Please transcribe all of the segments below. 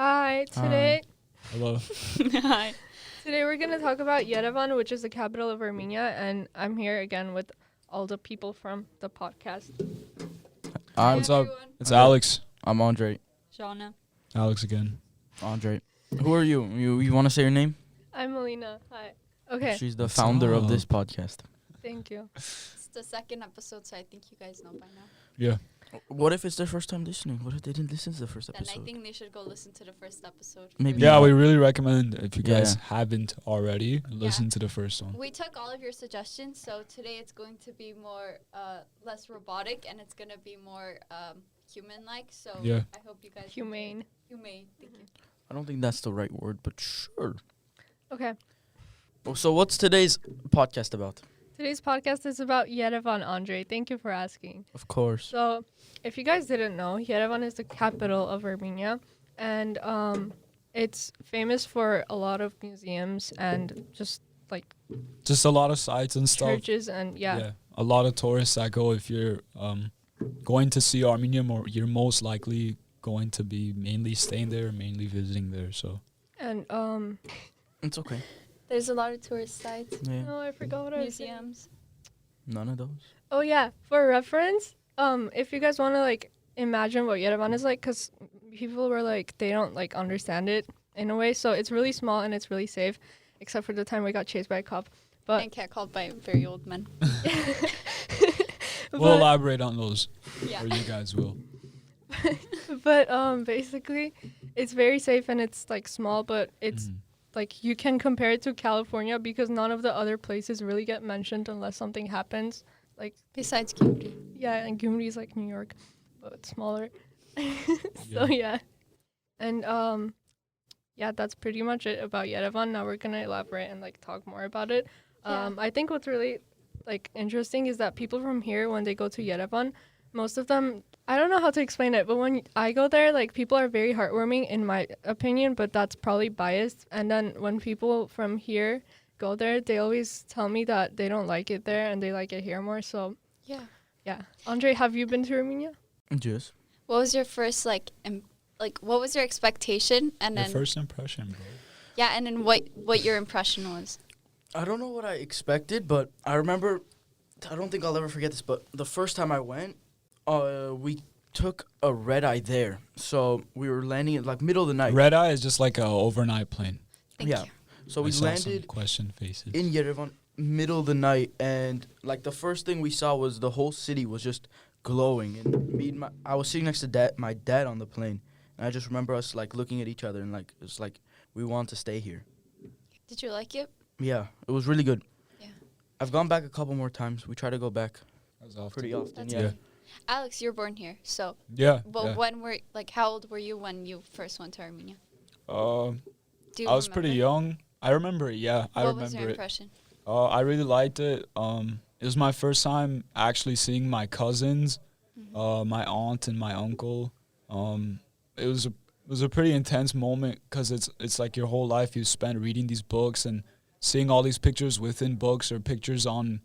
Hi, today Hello. Hi. today we're going to talk about Yerevan, which is the capital of Armenia, and I'm here again with all the people from the podcast. What's up? everyone. It's Alex. I'm Andre. Shauna. Alex again. Andre. Who are you? You want to say your name? I'm Melina. Hi. Okay, She's the What's founder of up? this podcast. thank you. It's the second episode, so I think you guys know by now. Yeah. What if it's their first time listening? What if they didn't listen to the first Then episode? I think they should go listen to the first episode. Maybe. Yeah, we really recommend if you Yeah. guys haven't already, listen to the first one. We took all of your suggestions, so today it's going to be more less robotic and it's going to be more human-like. So Yeah. I hope you guys Humane. Humane. Thank you. I don't think that's the right word, but sure. Okay, So what's today's podcast about? today's podcast is about Yerevan, Andre. Thank you for asking. Of course. So, if you guys didn't know, Yerevan is the capital of Armenia, and it's famous for a lot of museums and just Just a lot of sites and stuff. churches and yeah. A lot of tourists that go. If you're going to see Armenia, you're most likely going to be mainly staying there, mainly visiting there. So And It's okay. There's a lot of tourist sites, Yeah. oh, I forgot what I was saying. museums. None of those. Oh yeah, for reference, if you guys want to like imagine what Yerevan is like, because people were like they don't like understand it in a way, so it's really small and it's really safe, except for the time we got chased by a cop. But And catcalled by very old men. we'll but, elaborate on those, Yeah. or you guys will. but basically, it's very safe and it's like small, but it's Mhm. like you can compare it to California because none of the other places really get mentioned unless something happens. Like Besides Gyumri. yeah, and Gyumri is like New York, but smaller. So yeah, and yeah, that's pretty much it about Yerevan. Now we're gonna elaborate and like talk more about it. Yeah. I think what's really like interesting is that people from here, when they go to Yerevan, most of them, I don't know how to explain it, but when I go there, like people are very heartwarming in my opinion, but that's probably biased. And then when people from here go there, they always tell me that they don't like it there and they like it here more. So Yeah. yeah, Andre, have you been to Armenia? Just. What was your first what was your expectation and Your then first impression, bro. yeah, and then what your impression was? I don't know what I expected, but I remember. I don't think I'll ever forget this, but the first time I went, we took a red eye there. So we were landing at like middle of the night. Red Eye is just like a overnight plane. Thank Yeah. you. So we I saw some landed question faces. in Yerevan, middle of the night, and like the first thing we saw was the whole city was just glowing. And I was sitting next to my dad on the plane, and I just remember us like looking at each other and like it's like we want to stay here. Did you like it? Yeah, it was really good. Yeah. I've gone back a couple more times. We try to go back As often. pretty often. That's Yeah. good. Alex, you're born here, so Yeah. but yeah. when how old were you when you first went to Armenia? Do you I was pretty remember? young. I remember it. Yeah, I What was your remember it. impression? I really liked it. It was my first time actually seeing my cousins, my aunt and my uncle. It was a pretty intense moment because it's like your whole life you spent reading these books and seeing all these pictures within books or pictures on,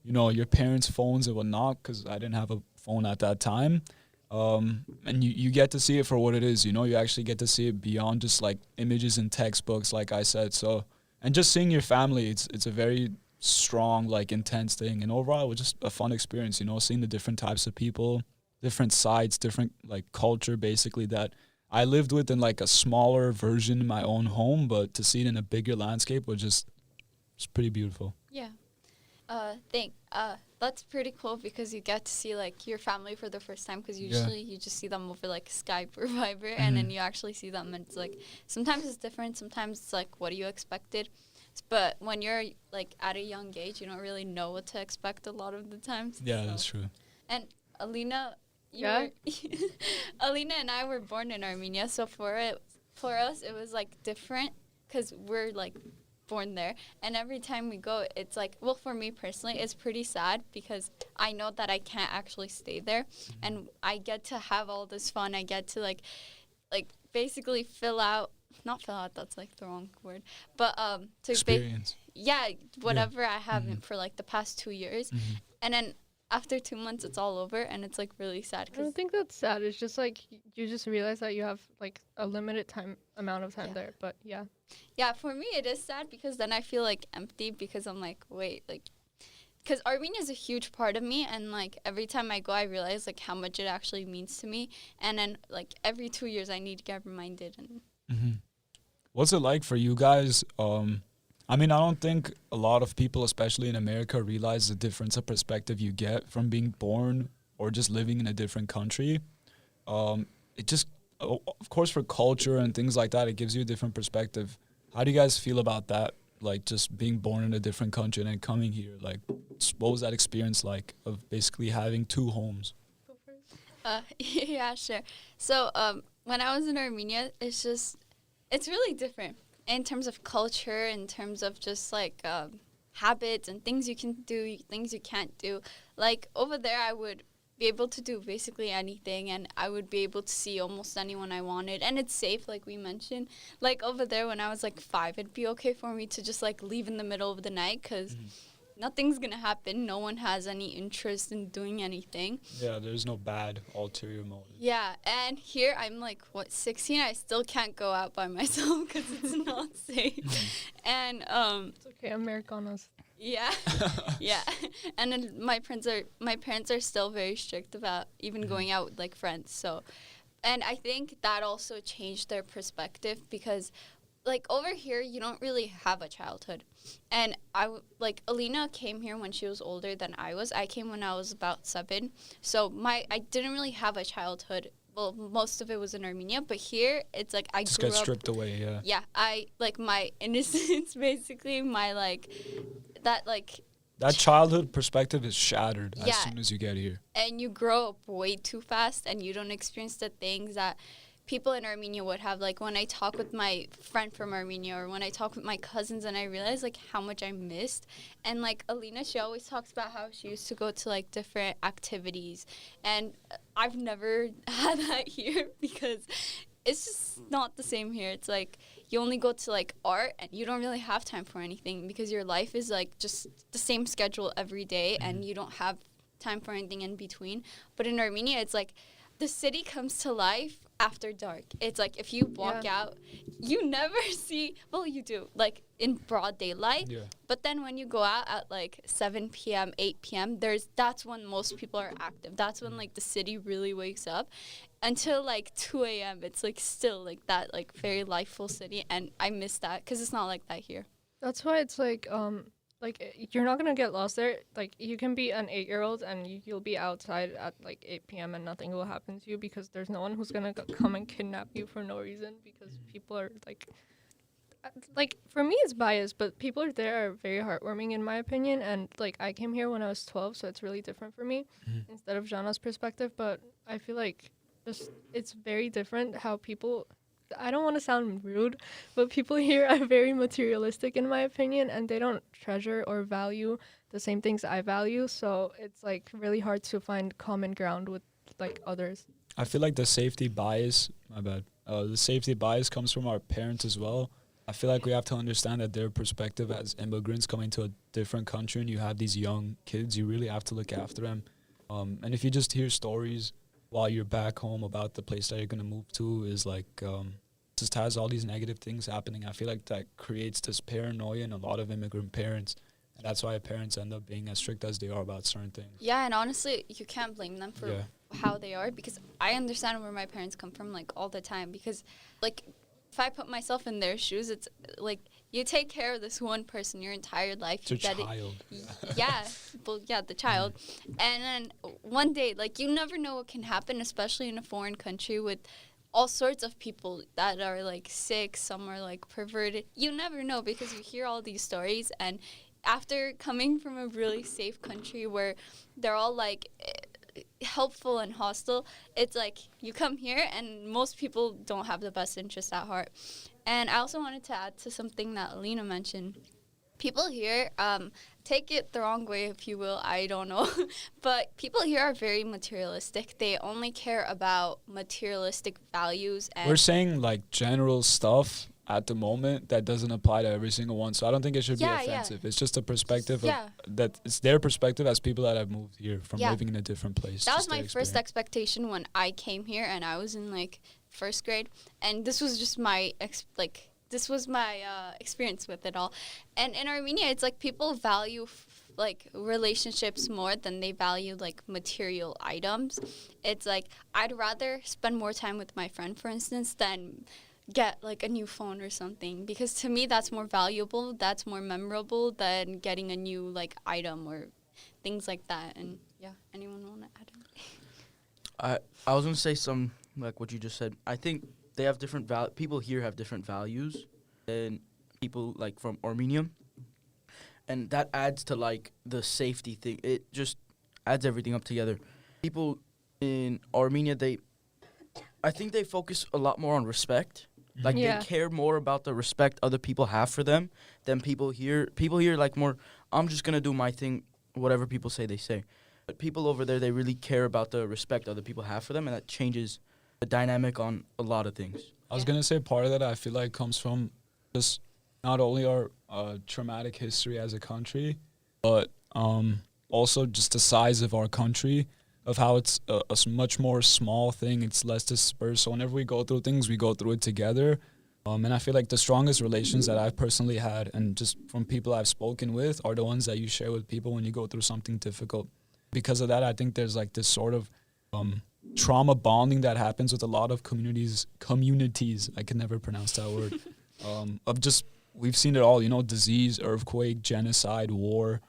your parents' phones and whatnot. Because I didn't have a phone at that time. And you get to see it for what it is. You actually get to see it beyond just like images and textbooks, like I said. So, and just seeing your family, it's a very strong, like intense thing. And overall, it was just a fun experience. Seeing the different types of people, different sides, different like culture, basically that I lived with in like a smaller version in my own home, but to see it in a bigger landscape was just it's pretty beautiful. Yeah. That's pretty cool because you get to see like your family for the first time because usually you just see them over like Skype or Viber and then you actually see them and it's like sometimes it's different, sometimes it's like what you expected. But when you're like at a young age, you don't really know what to expect a lot of the times. Yeah, so. that's true. And Alina, Yeah? Alina and I were born in Armenia, so for us it was like different because we're like born there, and every time we go, it's like, well, for me personally, it's pretty sad because I know that I can't actually stay there, and I get to have all this fun. I get to like basically not fill out. That's like the wrong word, but to Experience. whatever I haven't for like the past 2 years. And then after 2 months it's all over, and it's like really sad. I don't think that's sad. It's just like you just realize that you have like a limited amount of time Yeah. there. But yeah, Yeah, for me it is sad because then I feel like empty because I'm like, wait, like, because Armenia is a huge part of me, and like every time I go I realize like how much it actually means to me, and then like every 2 years I need to get reminded. And Hmm. What's it like for you guys? I mean, I don't think a lot of people, especially in America, realize the difference of perspective you get from being born or just living in a different country. It just, of course, for culture and things like that, it gives you a different perspective. How do you guys feel about that? Like just being born in a different country and then coming here. Like, what was that experience like of basically having two homes? yeah, sure. So when I was in Armenia, it's really different in terms of culture, in terms of just like habits and things you can do, things you can't do. Like over there, I would be able to do basically anything, and I would be able to see almost anyone I wanted, and it's safe, like we mentioned. Like over there, when I was like 5, it'd be okay for me to just like leave in the middle of the night because nothing's gonna happen. No one has any interest in doing anything. Yeah, there's no bad ulterior motive. Yeah, and here I'm like, 16? I still can't go out by myself because it's not safe. And it's okay. Americanos. yeah, yeah. And then my parents are still very strict about even going out with like friends. So, and I think that also changed their perspective because, like over here, you don't really have a childhood. And like Alina came here when she was older than I was. I came when I was about 7. So I didn't really have a childhood. Well, most of it was in Armenia, but here it's like I Just grew get up. stripped away, yeah. Yeah, I like my innocence, basically. My like that like. That childhood perspective is shattered Yeah. as soon as you get here. And you grow up way too fast, and you don't experience the things that people in Armenia would have. Like when I talk with my friend from Armenia, or when I talk with my cousins, and I realize like how much I missed. And like Alina, she always talks about how she used to go to like different activities, and I've never had that here because it's just not the same here. It's like you only go to like art, and you don't really have time for anything because your life is like just the same schedule every day, and you don't have time for anything in between. But in Armenia, it's like the city comes to life after dark. It's like if you walk out, you never see, well, you do, like in broad daylight. Yeah. But then when you go out at like 7 p.m., 8 p.m., that's when most people are active. That's when like the city really wakes up. Until like 2 a.m., it's like still like that like very lifeful city, and I miss that because it's not like that here. That's why it's like you're not gonna get lost there. Like you can be an 8-year-old and you'll be outside at like 8 p.m. and nothing will happen to you because there's no one who's gonna come and kidnap you for no reason because people are like for me it's biased, but people there are very heartwarming in my opinion. And like I came here when I was 12, so it's really different for me instead of Jana's perspective. But I feel like it's very different how people. I don't want to sound rude, but people here are very materialistic in my opinion, and they don't treasure or value the same things I value. So it's like really hard to find common ground with like others. I feel like the safety bias, the safety bias comes from our parents as well. I feel like we have to understand that their perspective as immigrants coming to a different country, and you have these young kids, you really have to look after them. And if you just hear stories while you're back home about the place that you're going to move to is like just has all these negative things happening. I feel like that creates this paranoia in a lot of immigrant parents, and that's why parents end up being as strict as they are about certain things. Yeah, and honestly, you can't blame them for how they are, because I understand where my parents come from like all the time, because like if I put myself in their shoes, it's like you take care of this one person your entire life. It's your child. The child. And then one day, like, you never know what can happen, especially in a foreign country with all sorts of people that are, like, sick, some are, like, perverted. You never know, because you hear all these stories, and after coming from a really safe country where they're all, like, helpful and hostile, it's like you come here and most people don't have the best interest at heart. And I also wanted to add to something that Alina mentioned. People here, take it the wrong way if you will, I don't know, but people here are very materialistic. They only care about materialistic values. And we're saying like general stuff. at the moment that doesn't apply to every single one. So I don't think it should Yeah, be yeah. offensive. It's just a perspective Yeah. that it's their perspective as people that have moved here from Yeah. living in a different place. That was just their my first experience. expectation when I came here, and I was in like first grade, and this was just my this was my experience with it all. And in Armenia, it's like people value like relationships more than they value like material items. It's like I'd rather spend more time with my friend, for instance, than get like a new phone or something, because to me that's more valuable, that's more memorable than getting a new like item or things like that. And yeah, anyone want to add anything? I was gonna say some like what you just said. I think they have different people here have different values than people like from Armenia, and that adds to like the safety thing. It just adds everything up together. People in Armenia, I think they focus a lot more on respect. Like Yeah. they care more about the respect other people have for them than people here. People here like more, I'm just gonna do my thing, whatever people say, they say. But people over there, they really care about the respect other people have for them, and that changes the dynamic on a lot of things. I was Yeah. gonna say part of that I feel like comes from just not only our traumatic history as a country, but also just the size of our country, of how it's a much more small thing. It's less dispersed. So whenever we go through things, we go through it together. And I feel like the strongest relations that I've personally had, and just from people I've spoken with, are the ones that you share with people when you go through something difficult. Because of that, I think there's like this sort of trauma bonding that happens with a lot of communities. I can never pronounce that word. Of just, we've seen it all, disease, earthquake, genocide, war,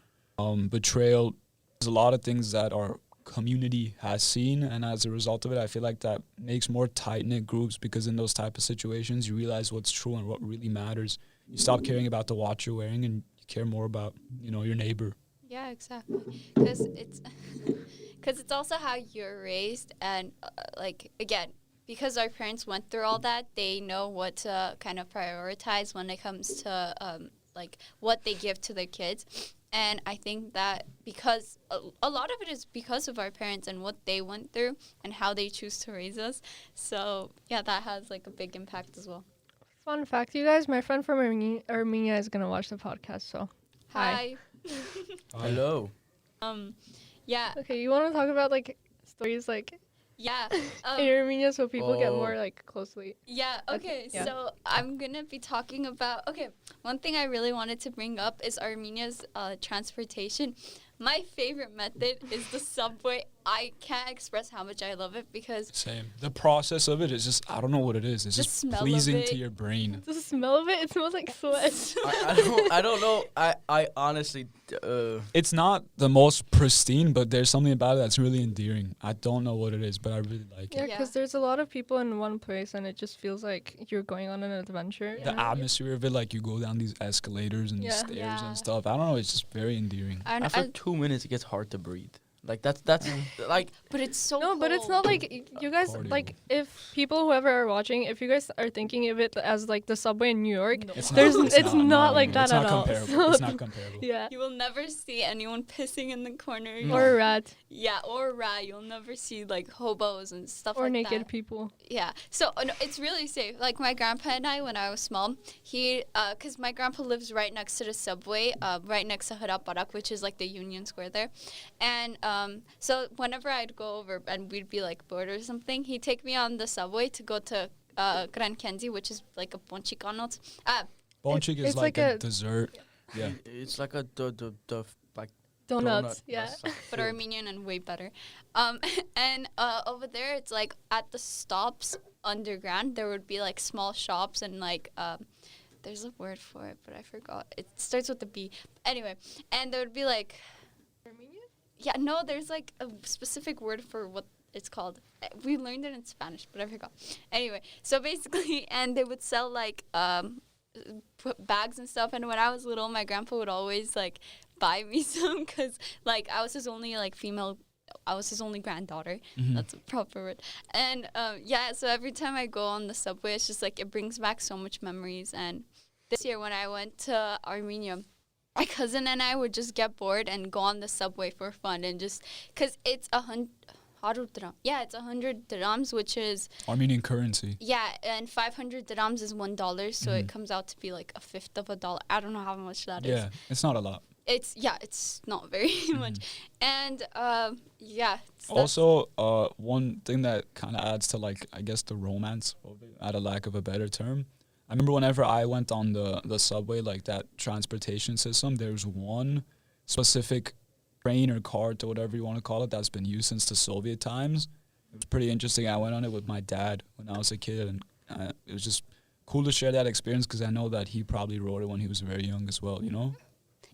betrayal. There's a lot of things that our community has seen, and as a result of it, I feel like that makes more tight-knit groups, because in those type of situations, you realize what's true and what really matters. You stop caring about the watch you're wearing, and you care more about, your neighbor. Yeah, exactly. Because it's also how you're raised, and like again, because our parents went through all that, they know what to kind of prioritize when it comes to like what they give to their kids. And I think that because a lot of it is because of our parents and what they went through and how they choose to raise us. So yeah, that has like a big impact as well. Fun fact, you guys, my friend from Armenia is going to watch the podcast, so hi. Hello. Yeah. Okay, you want to talk about, like, stories, like, Yeah. in Armenia so people get Oh. more, like, closely. Yeah, okay, Yeah. so I'm gonna be talking about, one thing I really wanted to bring up is Armenia's transportation. My favorite method is the subway. I can't express how much I love it because Same. The process of it is just, I don't know what it is. It's The just smell of pleasing to it. your brain. The smell of it smells like sweat. I don't know. I honestly, It's not the most pristine, but there's something about it that's really endearing. I don't know what it is, but I really like Yeah, it. because there's a lot of people in one place, and it just feels like you're going on an adventure. The atmosphere of it, like you go down these escalators and these Yeah. stairs Yeah. and stuff. I don't know. It's just very endearing. I, after 2 minutes, it gets hard to breathe. Like that's like but it's so No, but it's not cold. like you guys, Cardio. like, if people, whoever are watching, if you guys are thinking of it as, like, the subway in New York, No. it's not like that it's at not all. comparable. So It's not comparable. yeah. You will never see anyone pissing in the corner. No. Or a rat. Yeah, or a rat. You'll never see like hobos and stuff Or like naked that. people. Yeah, so no, it's really safe. Like my grandpa and I, when I was small, because my grandpa lives right next to the subway, right next to Haraparak, which is like the Union Square there. And so whenever I'd go over and we'd be like bored or something, he'd take me on the subway to go to Grand Kenzie, which is like a ponchikanot. Bonchik is it's like like a a- dessert. Yeah. it's like a the like Donuts. donut. Yeah. But Armenian and way better. And over there, it's like at the stops underground, there would be like small shops and like there's a word for it, but I forgot. It starts with a B. Anyway, and there would be like yeah, no, there's like a specific word for what it's called. We learned it in Spanish, but I forgot. Anyway, so basically, and they would sell like bags and stuff. And when I was little, my grandpa would always like buy me some because like I was his only like female. I was his only granddaughter. Mhm. That's a proper word. And yeah, so every time I go on the subway, it's just like it brings back so much memories. And this year when I went to Armenia, my cousin and I would just get bored and go on the subway for fun and just because it's haru dirham. Yeah, it's 100 dirhams, which is Armenian currency. and 500 dirhams is $1, so it comes out to be like a fifth of a dollar. I don't know how much that is. Yeah, it's not a lot. It's not very much. And so Also, one thing that kind of adds to, like, I guess the romance of it, out of lack of a better term. I remember whenever I went on the subway, like that transportation system, there's one specific train or cart or whatever you want to call it that's been used since the Soviet times. It was pretty interesting. I went on it with my dad when I was a kid, and it was just cool to share that experience because I know that he probably rode it when he was very young as well, you know?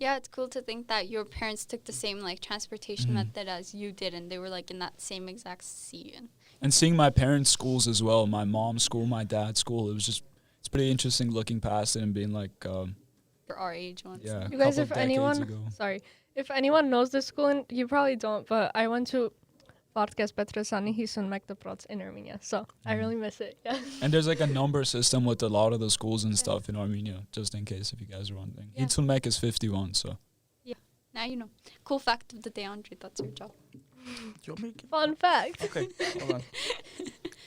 yeah, it's cool to think that your parents took the same like transportation method as you did, and they were like in that same exact seat. And seeing my parents' schools as well, my mom's school, my dad's school, it's pretty interesting looking past it and being like, For our age ones. yeah, You guys, couple if decades anyone, ago. if anyone knows this school, and you probably don't, but I went to Vartkes Petrosani Hisun in Armenia, so I really miss it. Yeah. And there's like a number system with a lot of the schools and stuff in Armenia, just in case if you guys are wondering. Yeah. Hitsulmek is 51, so. Now you know. Cool fact of the day, Andre. That's your job. Do you want me to Fun fact. Okay, hold on.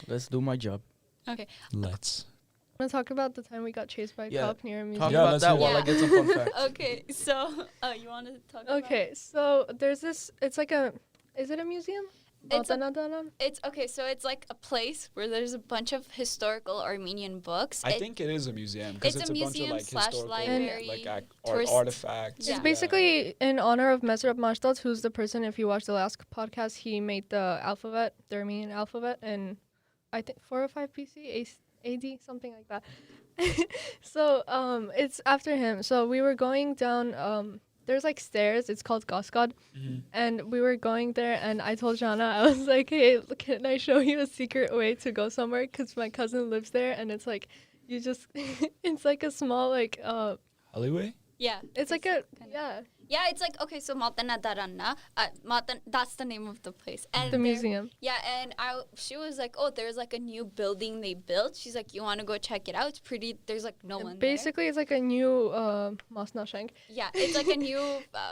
Let's do my job. Okay. Let's. I'm gonna talk about the time we got chased by a Yeah. cop near a museum. Talk Yeah, about let's that do while I that. get some fun facts. Okay. So, you want to talk about Okay, so there's this. It's like a. Is it a museum? It's a- Altanadanan? It's okay, so it's like a place where there's a bunch of historical Armenian books. I think it is a museum because it's it's a a bunch of museum like slash historical library, like tourist- artifacts. Yeah. It's basically in honor of Mesrab Mashtad, who's the person, if you watch the last podcast, he made the alphabet, the Armenian alphabet, in I think 4 or 5 BC, AD, something like that. So it's after him. So we were going down, there's like stairs, it's called Goskod, and we were going there, and I told Jana, I was like, hey, can I show you a secret way to go somewhere? Because my cousin lives there, and it's like, you just, it's like a small, like, Alleyway? Yeah. it's like a, kinda- yeah, Yeah, it's like, okay, so Matana Daranna, that's the name of the place. And the there- museum. Yeah, and she was like, oh, there's like a new building they built. She's like, you want to go check it out? It's pretty, there's like no one Basically, it's like a new Masnashank. there. Yeah, it's like a new,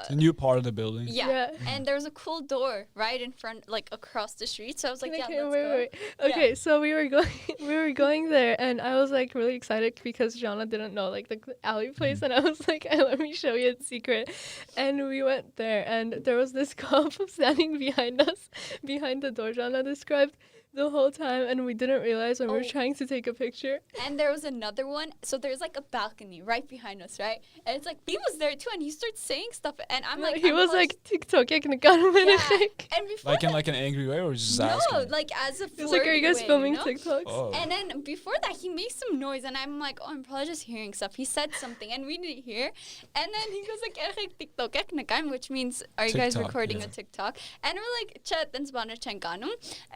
It's a new part of the building. yeah. And there's a cool door right in front, like across the street. So I was like, Can I- yeah, let's wait, go. wait, wait. Okay, so we were going, we were going there, and I was like really excited because Jana didn't know like the alley place, and I was like, let me show you a secret. And we went there, and there was this cop standing behind us, behind the door Jana described the whole time, and we didn't realize when we were Oh. trying to take a picture. And there was another one. So there's like a balcony right behind us, right? And it's like, he was there too, and he starts saying stuff. And I'm like, he I'm was close- like TikTok, ik nagaan yeah. ik. And before Like in that, like an angry way or just no, asking? like as a It was like, are you guys flirty way, filming know? TikToks? Oh. And then before that, he made some noise, and I'm like, oh, I'm probably just hearing stuff. He said something, and we didn't hear. And then he goes like, "Erg TikTok ek nakan," which means, are you guys TikTok, recording yeah. a TikTok? And we're like, chat and Spanish changanum,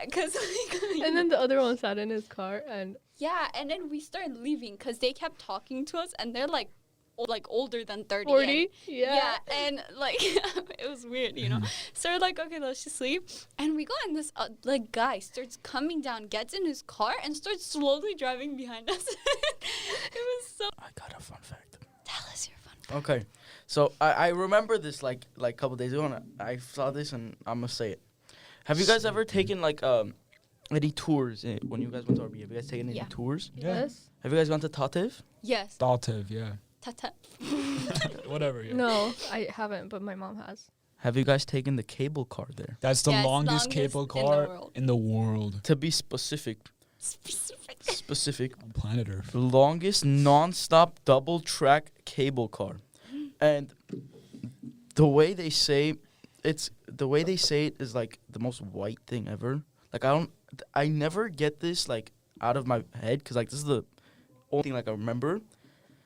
because And then the other one sat in his car, and yeah, and then we started leaving because they kept talking to us, and they're like older than 30. 40, and- yeah. and like it was weird, you know. So we're like, okay, let's just leave. And we go, and this like guy starts coming down, gets in his car, and starts slowly driving behind us. It was so. I got a fun fact. Tell us your fun fact. Okay, so I remember this like a couple days ago, and I saw this, and I'm gonna say it. Have you guys ever taken like any tours when you guys went to Armenia? Have you guys taken any Yeah. tours? Yeah. Yes. Have you guys gone to Tatev? Yes. Dativ, yeah. Tata. Whatever, yeah. No, I haven't, but my mom has. Have you guys taken the cable car there? That's the Yes, longest longest cable in the car world. in the world To be specific, Specific. on planet Earth. the longest non-stop double-track cable car, and the way they say it is like the most white thing ever. Like I never get this like out of my head because like this is the only thing like I remember.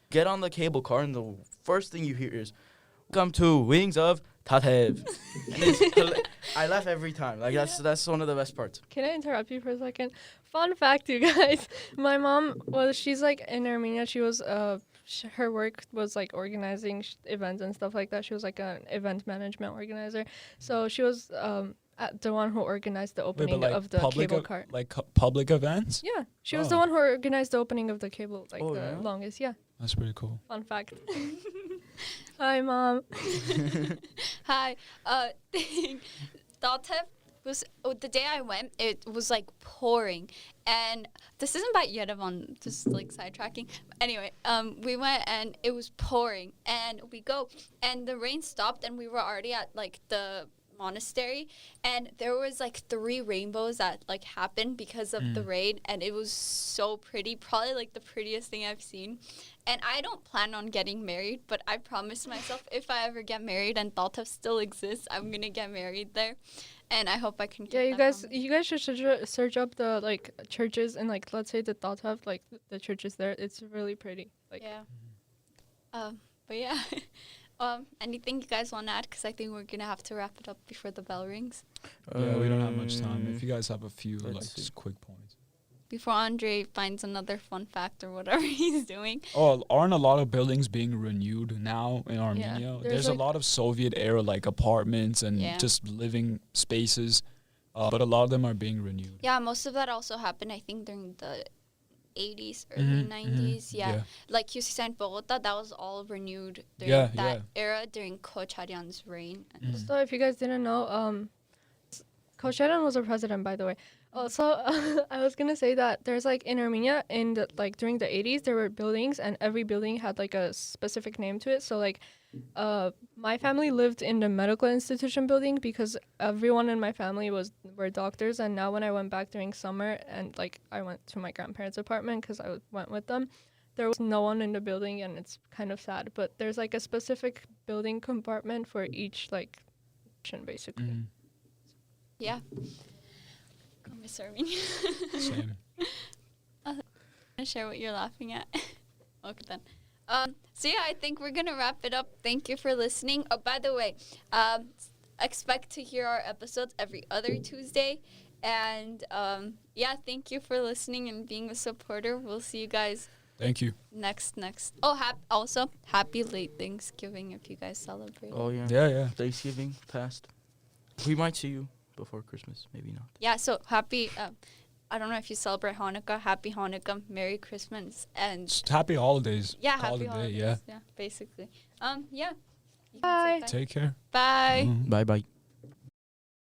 Get on the cable car and the first thing you hear is "Welcome to Wings of Tatev." And I laugh every time. Like that's one of the best parts. Can I interrupt you for a second? Fun fact, you guys. My mom she's like in Armenia. She was her work was like organizing events and stuff like that. She was like an event management organizer. So she was the one who organized the opening of the cable car. Public events? Yeah, she was the Oh. one who organized the opening of the cable, like Oh, the yeah? longest. Yeah, That's pretty cool. fun fact. Hi, mom. Hi. Tatev, the day I went, it was like pouring, and this isn't about Yerevan, just like sidetracking. Anyway, we went and it was pouring, and we go, and the rain stopped, and we were already at like the monastery, and there was like 3 rainbows that like happened because of the rain, and it was so pretty, probably like the prettiest thing I've seen. And I don't plan on getting married, but I promised myself if I ever get married and Daltov still exists, I'm gonna get married there, and I hope I can keep Yeah, that promise. you guys should search up the like churches and like let's say the Daltov, like the churches there. It's really pretty. Like Yeah. But yeah. Anything you guys want to add? Because I think we're gonna have to wrap it up before the bell rings. Yeah, we don't have much time. If you guys have a few let's like see. just quick points. Before Andre finds another fun fact or whatever he's doing. Oh, aren't a lot of buildings being renewed now in Armenia? there's, There's a like- lot of Soviet era like apartments and Yeah. just living spaces, but a lot of them are being renewed. Yeah, most of that also happened, I think, during the 80s, early 90s. Yeah. Like QC in Bogota, that was all renewed during Yeah, that yeah. era, during Kocharyan's reign. So if you guys didn't know, Kosheran was a president, by the way. Also, I was gonna say that there's like in Armenia in the, like during the 80s there were buildings and every building had like a specific name to it. So like, my family lived in the medical institution building because everyone in my family were doctors. And now when I went back during summer and like I went to my grandparents' apartment because I went with them, there was no one in the building and it's kind of sad. But there's like a specific building compartment for each like section basically. Mhm. Yeah. Go Miss Armenia. Same. Share what you're laughing at. Okay then. So yeah, I think we're gonna wrap it up. Thank you for listening. Oh, by the way, expect to hear our episodes every other Tuesday. And yeah, thank you for listening and being a supporter. We'll see you guys Thank you. next. Oh, also happy late Thanksgiving if you guys celebrate. Oh yeah. Yeah. Thanksgiving passed. We might see you before Christmas. Maybe not. Yeah, so happy. I don't know if you celebrate Hanukkah. Happy Hanukkah, Merry Christmas, and Just happy holidays. yeah, Call happy it a day, holidays. yeah. Yeah, basically. Yeah. You can say Bye. bye. Take care. Bye. Mhm. Bye bye.